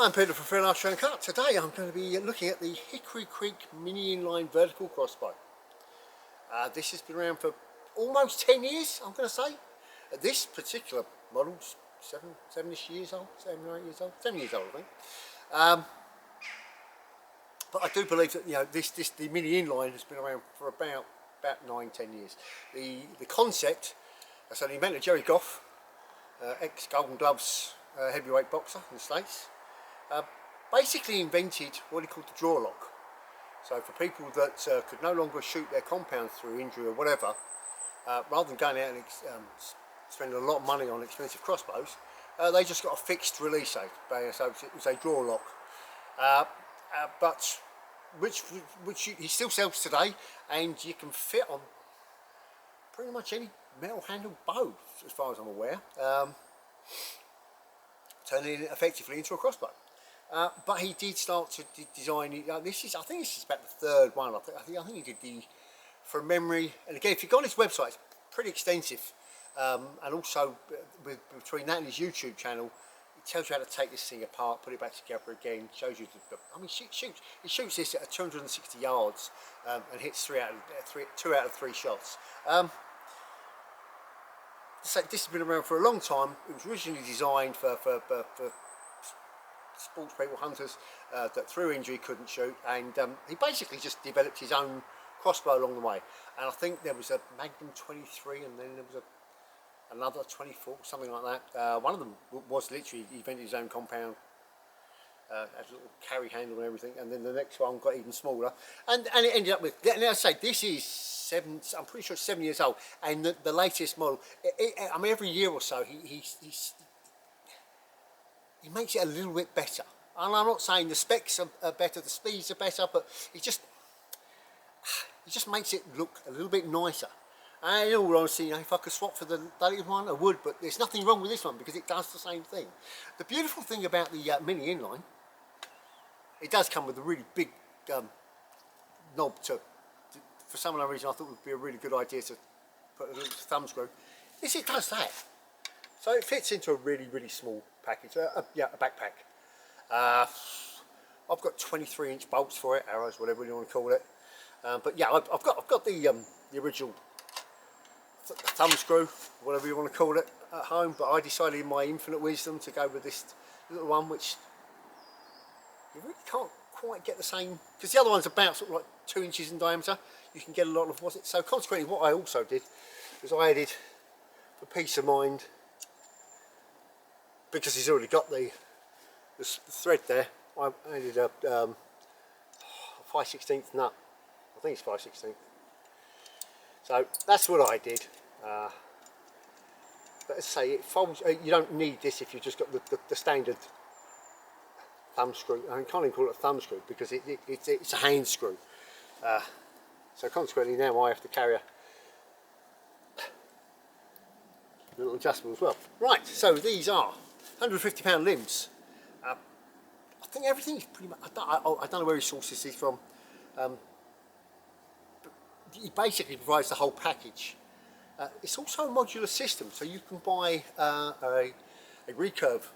I'm Peter from Freelance Show and Cut. Today I'm going to be looking at the Hickory mini inline vertical crossbow. This has been around for almost 10 years, I'm going to say. This particular model's 7-ish years old, 7 or 8 years old, 7 years old I think. But I do believe that the mini inline has been around for about 9-10 years. The concept, so the inventor Jerry Goff, ex Golden Gloves heavyweight boxer in the States, basically invented what he called the draw lock. So for people that could no longer shoot their compounds through injury or whatever, rather than going out and spending a lot of money on expensive crossbows, they just got a fixed release aid. So it was a draw lock, but which he still sells today, and you can fit on pretty much any metal handled bow, as far as I'm aware, turning it effectively into a crossbow. But he did start to design it. I think this is about the third one. I think he did the, from memory. And again, if you go on his website, it's pretty extensive. And also between that and his YouTube channel, it tells you how to take this thing apart, put it back together again. Shows you he shoots this at 260 yards and hits 2 out of 3 shots. So this has been around for a long time. It was originally designed for sports people, hunters that through injury couldn't shoot, and he basically just developed his own crossbow along the way. And I think there was a Magnum 23, and then there was another 24, something like that. One of them was literally, he invented his own compound, had a little carry handle and everything, and then the next one got even smaller, and it ended up with, and I say this is I'm pretty sure it's 7 years old, and the latest model, I mean every year or so he makes it a little bit better. And I'm not saying the specs are better, the speeds are better, but he just makes it look a little bit nicer. And in all honesty, if I could swap for the latest one, I would, but there's nothing wrong with this one because it does the same thing. The beautiful thing about the mini inline, it does come with a really big knob for some unknown reason I thought it would be a really good idea to put a little thumb screw. Yes, it does that. So it fits into a really, really small package, a backpack. I've got 23-inch bolts for it, arrows, whatever you want to call it. But yeah, I've got the original thumb screw, whatever you want to call it, at home. But I decided in my infinite wisdom to go with this little one, which you really can't quite get the same, because the other one's about sort of like 2 inches in diameter. You can get a lot of what's it. So consequently, what I also did was I added, for peace of mind, because he's already got the thread there, I added a 5/16 nut. I think it's 5/16. So that's what I did. But as I say, it folds. You don't need this if you've just got the standard thumb screw. I can't even call it a thumb screw because it's a hand screw. So consequently, now I have to carry a little adjustable as well. Right. So these are 150-pound limbs. I think everything is pretty much. I don't know where he sources these from. But he basically provides the whole package. It's also a modular system, so you can buy a recurve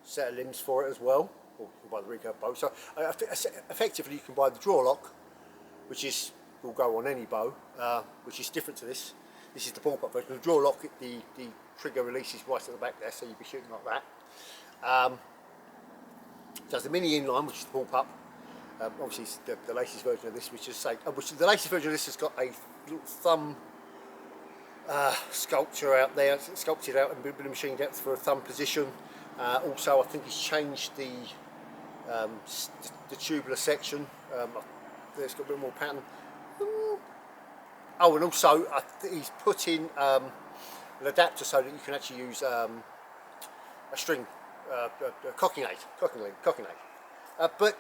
set of limbs for it as well, or you can buy the recurve bow. So effectively, you can buy the draw lock, which will go on any bow, which is different to this. This is the ballpark version. The draw lock, the trigger releases right at the back there, so you'll be shooting like that. There's the mini inline, which is the bullpup. Obviously, it's the latest version of this, which the latest version of this has got a little thumb sculpture out there, sculpted out and been machined out for a thumb position. Also, I think he's changed the tubular section. It's got a bit more pattern. Oh, and also he's put in an adapter so that you can actually use a string, a cocking aid. But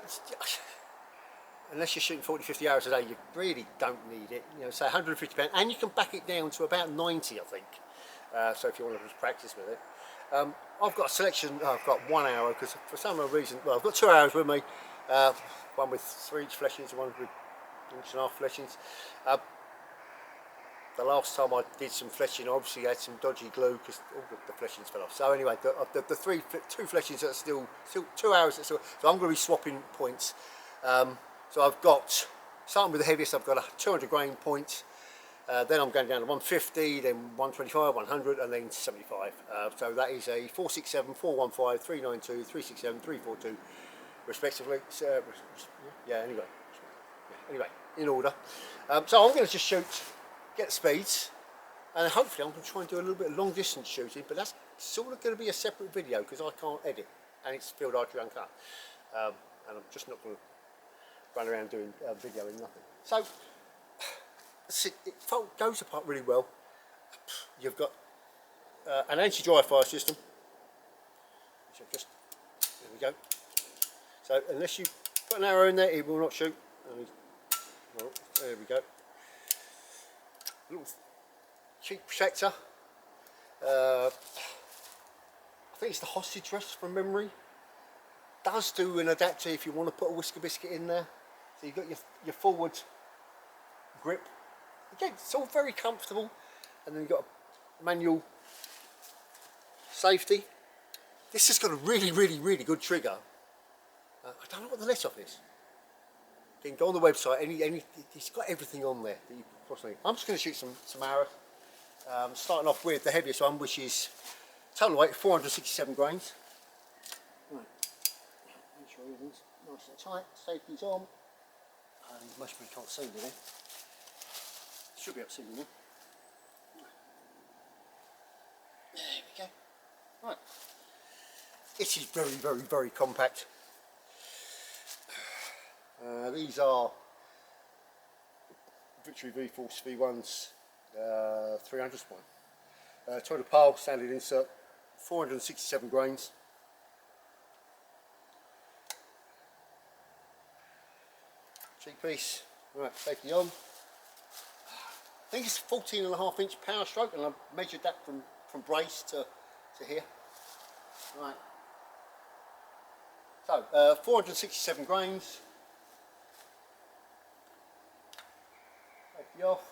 unless you're shooting 40-50 hours a day, you really don't need it. Say 150 pounds, and you can back it down to about 90, I think. So if you want to just practice with it, I've got a selection. I've got 1 hour because for some reason, well, I've got 2 hours with me. One with 3-inch fleshings and one with 1.5 fleshings. the last time I did some fleshing, I obviously had some dodgy glue because all the fleshings fell off. So anyway, the two fleshings are still 2 hours. So I'm going to be swapping points. So I've got, starting with the heaviest, I've got a 200 grain point. Then I'm going down to 150, then 125, 100, and then 75. So that is a 467, 415, 392, 367, 342, respectively. So, yeah, anyway, in order. So I'm going to just shoot, get the speeds, and hopefully I'm going to try and do a little bit of long distance shooting, but that's sort of going to be a separate video because I can't edit, and it's field archery uncut. And I'm just not going to run around doing video and nothing. So, it goes apart really well. You've got an anti-dry fire system. So just, there we go. So unless you put an arrow in there, it will not shoot. Well, there we go. Little cheap protector. I think it's the hostage rest from memory. Does do an adapter if you want to put a whisker biscuit in there. So you've got your forward grip. Again, it's all very comfortable, and then you've got a manual safety. This has got a really good trigger. I don't know what the let off is. You can go on the website. It's got everything on there that you possibly. I'm just going to shoot some arrows. Starting off with the heaviest one, which is total weight 467 grains. Right. Make sure everything's nice and tight. Safety's on. Most people can't see there. Should be able to see me now. There we go. Right. It is very compact. These are Victory VFORCE V1's 300 spine. 200 pile, standard insert, 467 grains. Cheek piece. Right, safety on. I think it's 14.5 inch power stroke, and I've measured that from brace to here. Right. So 467 grains. Safety off.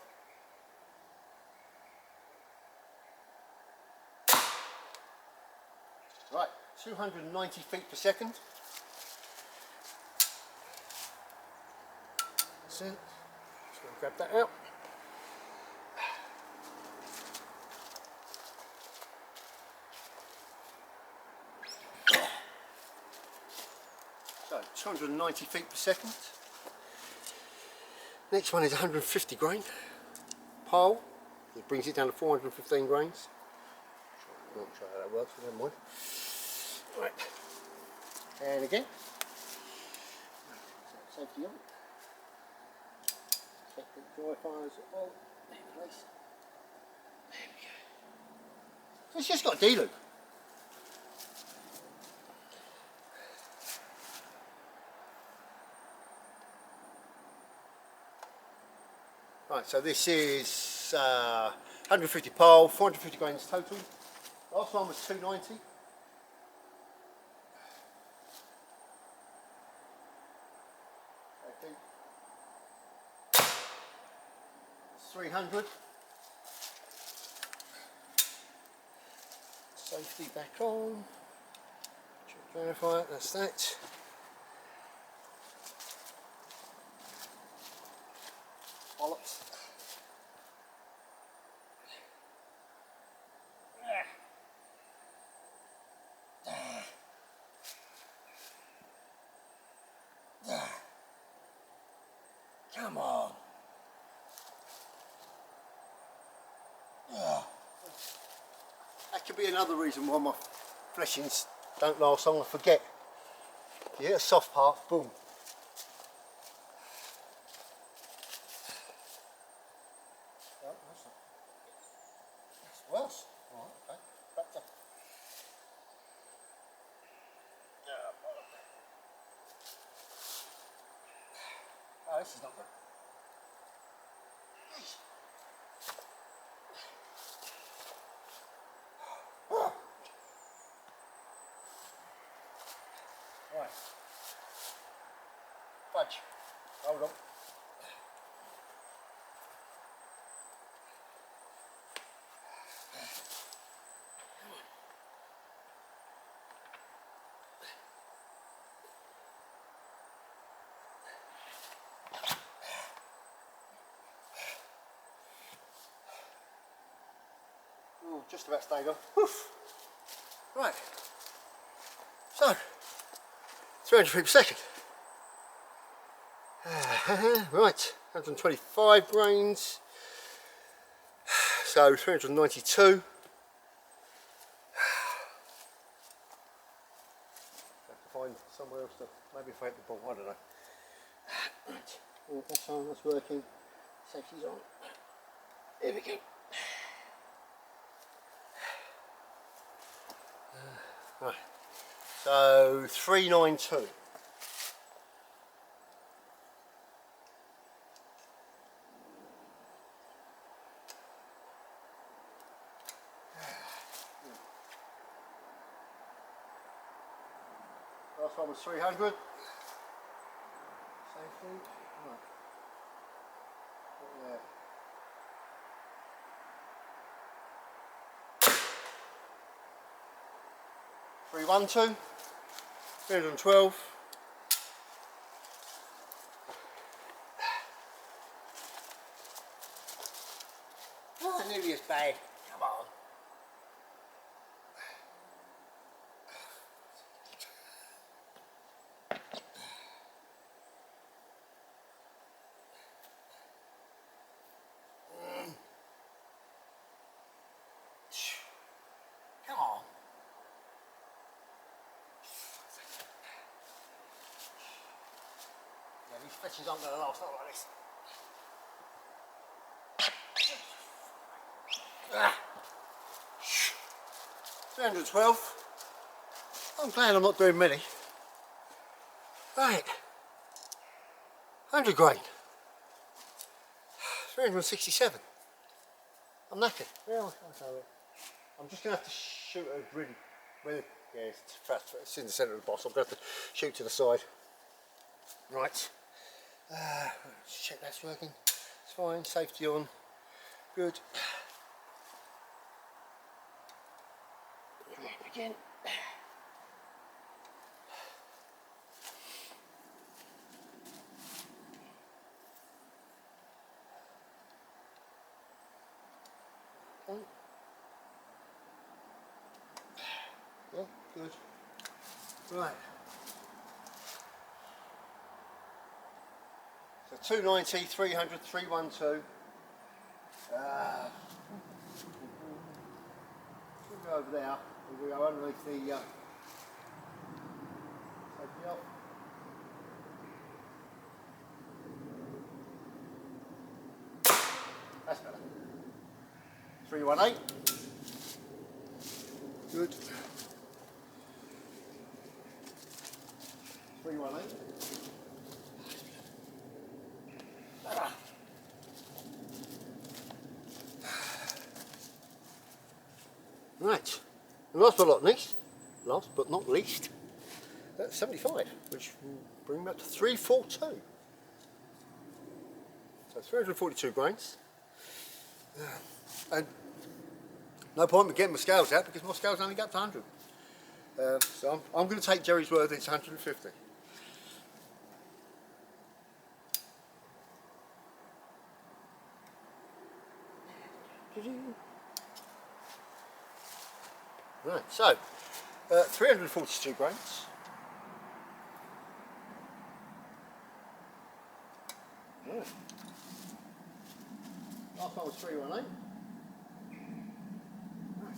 Right, 290 feet per second. That's it. Just going to grab that out. So 290 feet per second. Next one is 150 grain pole. It brings it down to 415 grains. I'm not sure how that works, but never mind. Right. And again. So safety on. Check the dry fires all in place. There we go. So it's just got a D-loop. Right, so this is 150 pole, 450 grains total. Last one was 290. Okay. 300. Safety back on. Verify it, that's that. Bollocks. Come on. That could be another reason why my fleshings don't last long. I forget. You hit a soft part, boom. That's worse. Alright, okay. Back to. Oh, this is not good. Right. Fudge. Hold on. Oh, just about stayed on. Woof. Right. So, 300 feet per second. Right, 125 grains. So 392. Have to find somewhere else to maybe if I hit the ball, I don't know. Right. Oh, that's on, that's working. Safety's on. Here we go. Right. So 392. Last one was 300. Safety. Right. Yeah. 312. 312. Not nearly as bad. Come on. Come on. Yeah, these stretches aren't going to last, not like this. 312. I'm glad I'm not doing many. Right. 100 grain. 367. I'm knackered. Well, I'm just going to have to shoot a really, yeah, it's in the centre of the box. I'm going to have to shoot to the side. Right. Check that's working. It's fine. Safety on. Good. Again. Okay. Yeah, good. Right. So 290, 300, 312. We'll go over there. We'll go underneath the safety off. That's better. 318. Good. 318. Right. And last but not least, that's 75, which will bring me up to 342. So 342 grains. And no point in getting my scales out because my scales only got to 100. So I'm going to take Jerry's word it's 150. Right, so 342 grains. Right. Last one was 318. Right.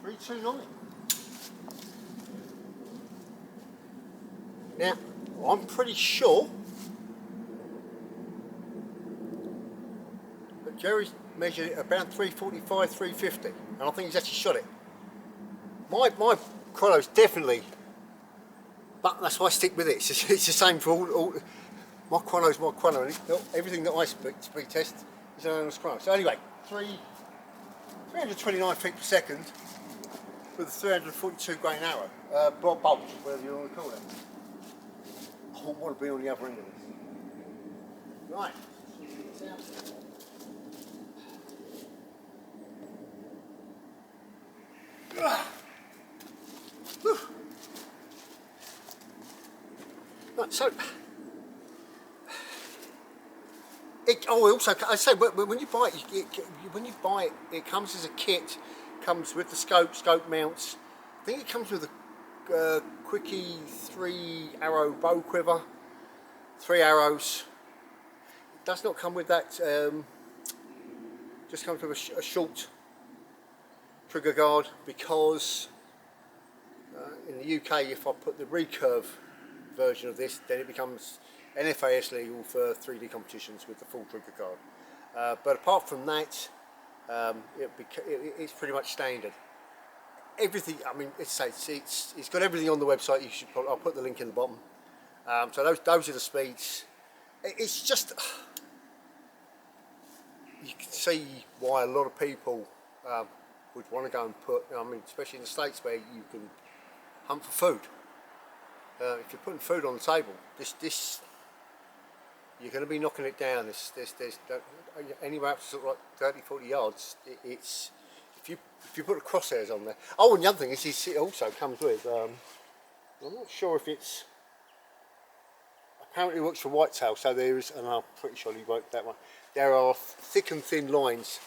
$329. Now, I'm pretty sure that Jerry's measured it about 345, 350, and I think he's actually shot it. My chrono's definitely, but that's why I stick with it. It's the same for all my chrono's my chrono, and everything that I speed test is on this chrono. So anyway, 329 feet per second with a 342 grain arrow, bolt, whatever you want to call it. I want to be on the other end of this. Right. So, also I say when you buy it, it comes as a kit. Comes with the scope mounts. I think it comes with a Quickie 3-arrow bow quiver, 3 arrows. It does not come with that. Just comes with a short trigger guard, because in the UK, if I put the recurve version of this, then it becomes NFAS legal for 3D competitions with the full trigger guard. But apart from that, it's pretty much standard. Everything, I mean, it's got everything on the website. I'll put the link in the bottom. So those are the speeds. It's just, you can see why a lot of people would want to go and put, I mean, especially in the States where you can hunt for food. If you're putting food on the table, this you're going to be knocking it down. There's anywhere up to sort of like 30-40 yards. It's if you put the crosshairs on there. Oh, and the other thing is it also comes with. I'm not sure if it's. Apparently, it works for whitetail. So there is, and I'm pretty sure you wrote that one. There are thick and thin lines,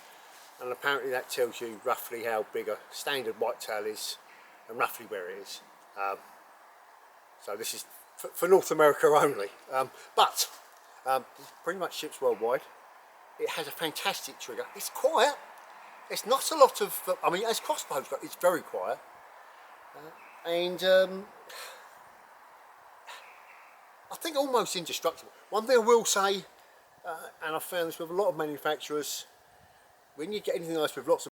and apparently that tells you roughly how big a standard whitetail is, and roughly where it is. So this is for North America only, but pretty much ships worldwide. It has a fantastic trigger. It's quiet. It's not a lot of. I mean, as Crossbow's got, it's very quiet, and I think almost indestructible. One thing I will say, and I've found this with a lot of manufacturers, when you get anything else with lots